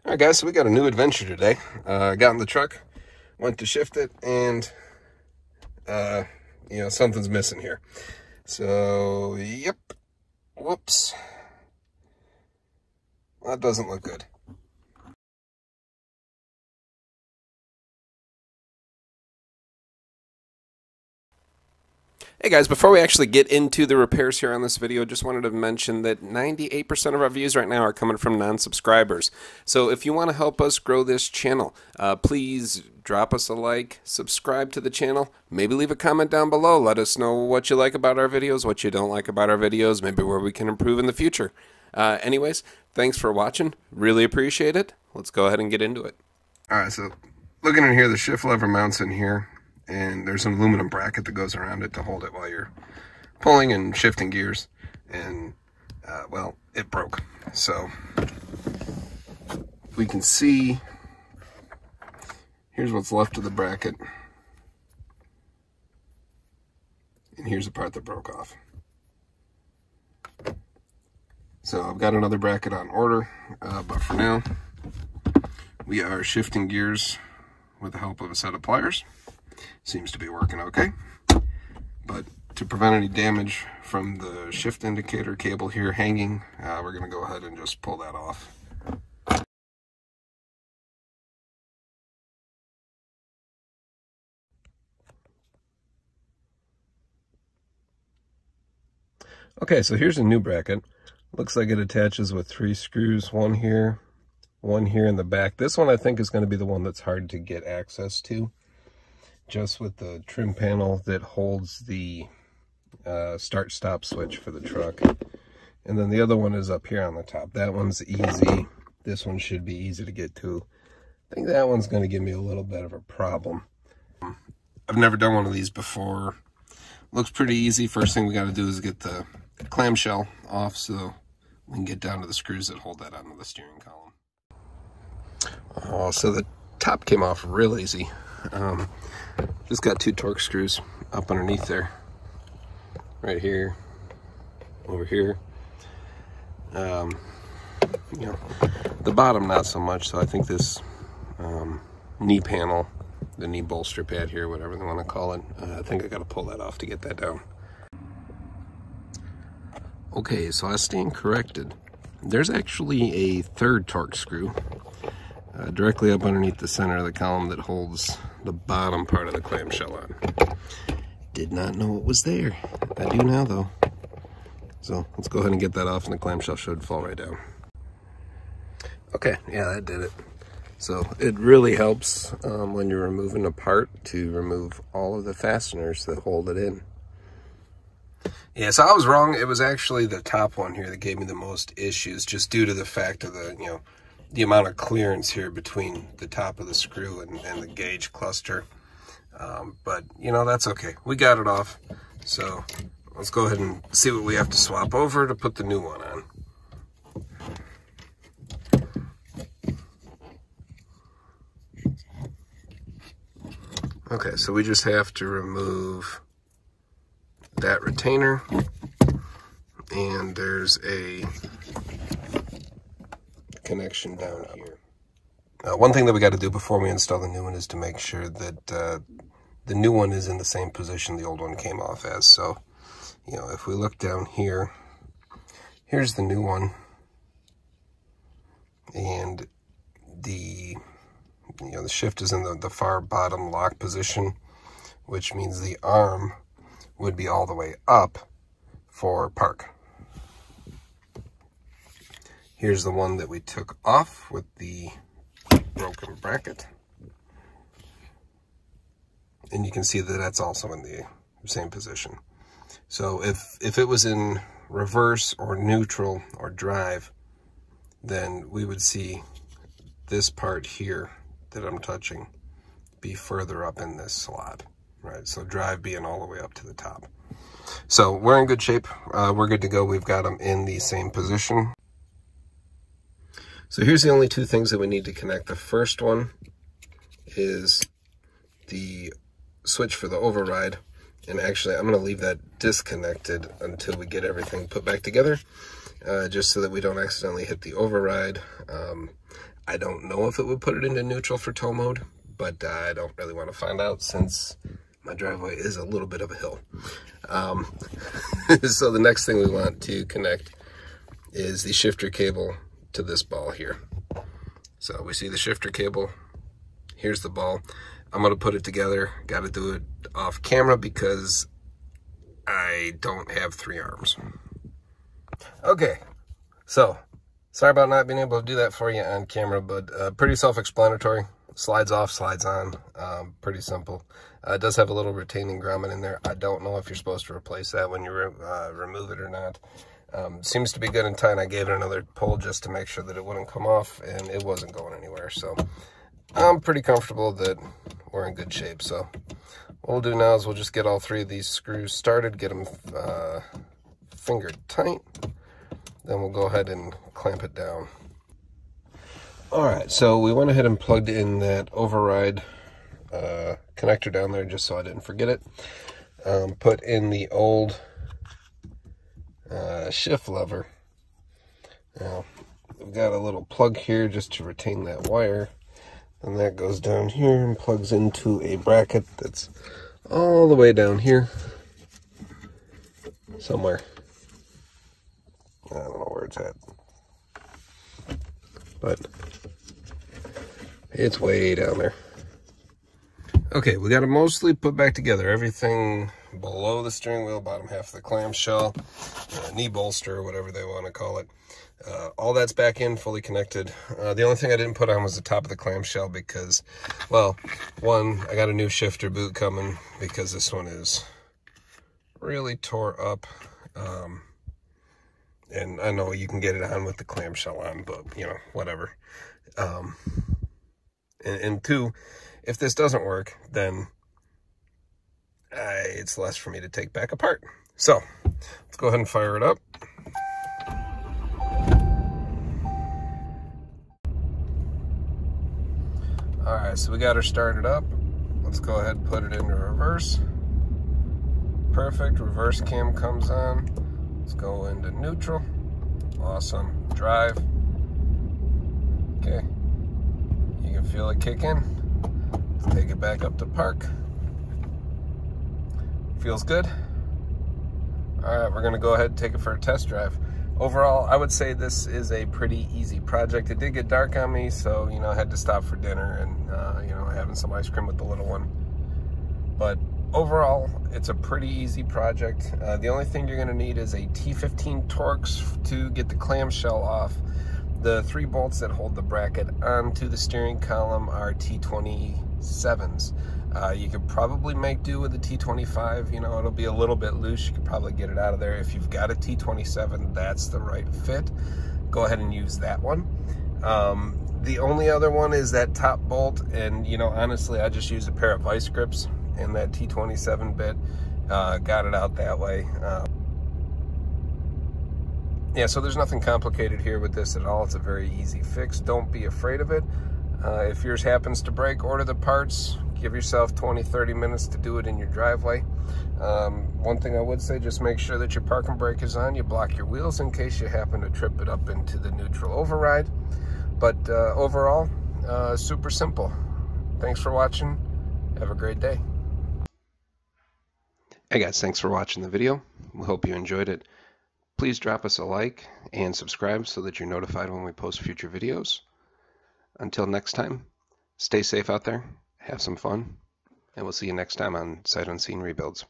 All right, guys, so we got a new adventure today. Got in the truck, went to shift it, and, something's missing here. So, yep. Whoops. That doesn't look good. Hey guys, before we actually get into the repairs here on this video, just wanted to mention that 98% of our views right now are coming from non-subscribers. So if you want to help us grow this channel, please drop us a like, subscribe to the channel, maybe leave a comment down below. Let us know what you like about our videos, what you don't like about our videos, maybe where we can improve in the future. Anyways, thanks for watching. Really appreciate it. Let's go ahead and get into it. Alright, so looking in here, the shift lever mounts in here. And there's an aluminum bracket that goes around it to hold it while you're pulling and shifting gears. And, well, it broke. So, we can see, here's what's left of the bracket. And here's the part that broke off. So, I've got another bracket on order, but for now, we are shifting gears with the help of a set of pliers. Seems to be working okay, but to prevent any damage from the shift indicator cable here hanging, we're going to go ahead and just pull that off. Okay, so here's a new bracket. Looks like it attaches with 3 screws, one here in the back. This one I think is going to be the one that's hard to get access to, just with the trim panel that holds the start-stop switch for the truck. And then the other one is up here on the top. That one's easy. This one should be easy to get to. I think that one's going to give me a little bit of a problem. I've never done one of these before. Looks pretty easy. First thing we got to do is get the clamshell off so we can get down to the screws that hold that onto the steering column. Oh, so the top came off real easy. Just got 2 torque screws up underneath there, right here, over here. The bottom not so much, so I think this knee panel, the knee bolster pad here, whatever they want to call it, I think I got to pull that off to get that down. Okay, so I stand corrected. There's actually a 3rd torque screw directly up underneath the center of the column that holds the bottom part of the clamshell on. Did not know it was there. I do now though. So let's go ahead and get that off and the clamshell should fall right down. Okay, yeah, that did it. So it really helps when you're removing a part to remove all of the fasteners that hold it in. Yeah, so I was wrong. It was actually the top one here that gave me the most issues, just due to the fact of the, the amount of clearance here between the top of the screw and the gauge cluster. But, that's okay. We got it off. So let's go ahead and see what we have to swap over to put the new one on. Okay, so we just have to remove that retainer. And there's a connection down here. One thing that we got to do before we install the new one is to make sure that the new one is in the same position the old one came off as. So, if we look down here, here's the new one, and the shift is in the far bottom lock position, which means the arm would be all the way up for park. Here's the one that we took off with the broken bracket. And you can see that that's also in the same position. So if it was in reverse or neutral or drive, then we would see this part here that I'm touching be further up in this slot, right? So drive being all the way up to the top. So we're in good shape. We're good to go. We've got them in the same position. So here's the only 2 things that we need to connect. The first one is the switch for the override. And actually, I'm going to leave that disconnected until we get everything put back together. just so that we don't accidentally hit the override. I don't know if it would put it into neutral for tow mode, but I don't really want to find out since my driveway is a little bit of a hill. So the next thing we want to connect is the shifter cable to this ball here. So we see the shifter cable. Here's the ball. I'm going to put it together. Got to do it off camera because I don't have 3 arms. Okay, so sorry about not being able to do that for you on camera, but pretty self-explanatory. Slides off, slides on, pretty simple. It does have a little retaining grommet in there. I don't know if you're supposed to replace that when you remove it or not. Seems to be good and tight. I gave it another pull just to make sure that it wouldn't come off, and it wasn't going anywhere. So I'm pretty comfortable that we're in good shape. So what we'll do now is we'll just get all 3 of these screws started, get them fingered tight. Then we'll go ahead and clamp it down. Alright, so we went ahead and plugged in that override connector down there just so I didn't forget it. Put in the old shift lever. Now, we've got a little plug here just to retain that wire. And that goes down here and plugs into a bracket that's all the way down here. Somewhere. I don't know where it's at. But it's way down there. Okay, we got to mostly put back together everything below the steering wheel, bottom half of the clamshell, knee bolster, whatever they want to call it. All that's back in, fully connected. The only thing I didn't put on was the top of the clamshell because, well, one, I got a new shifter boot coming because this one is really tore up. And I know you can get it on with the clamshell on, but, you know, whatever. And 2, if this doesn't work, then it's less for me to take back apart. So, let's go ahead and fire it up. Alright, so we got her started up. Let's go ahead and put it into reverse. Perfect, reverse cam comes on. Let's go into neutral. Awesome. Drive. Okay. You can feel it kick in. Let's take it back up to park. Feels good. Alright, we're going to go ahead and take it for a test drive. Overall, I would say this is a pretty easy project. It did get dark on me, so, you know, I had to stop for dinner and, you know, having some ice cream with the little one. But overall, it's a pretty easy project. The only thing you're going to need is a T15 Torx to get the clamshell off. The 3 bolts that hold the bracket onto the steering column are T27s. You could probably make do with a T25. You know, it'll be a little bit loose. You could probably get it out of there. If you've got a T27, that's the right fit. Go ahead and use that one. The only other one is that top bolt, and, you know, honestly, I just used a pair of vice grips in that T27 bit, got it out that way. Yeah, so there's nothing complicated here with this at all. It's a very easy fix. Don't be afraid of it. If yours happens to break, order the parts. Give yourself 20-30 minutes to do it in your driveway. One thing I would say, just make sure that your parking brake is on. You block your wheels in case you happen to trip it up into the neutral override. But overall, super simple. Thanks for watching. Have a great day. Hey guys, thanks for watching the video. We hope you enjoyed it. Please drop us a like and subscribe so that you're notified when we post future videos. Until next time, stay safe out there, have some fun, and we'll see you next time on Sight Unseen Rebuilds.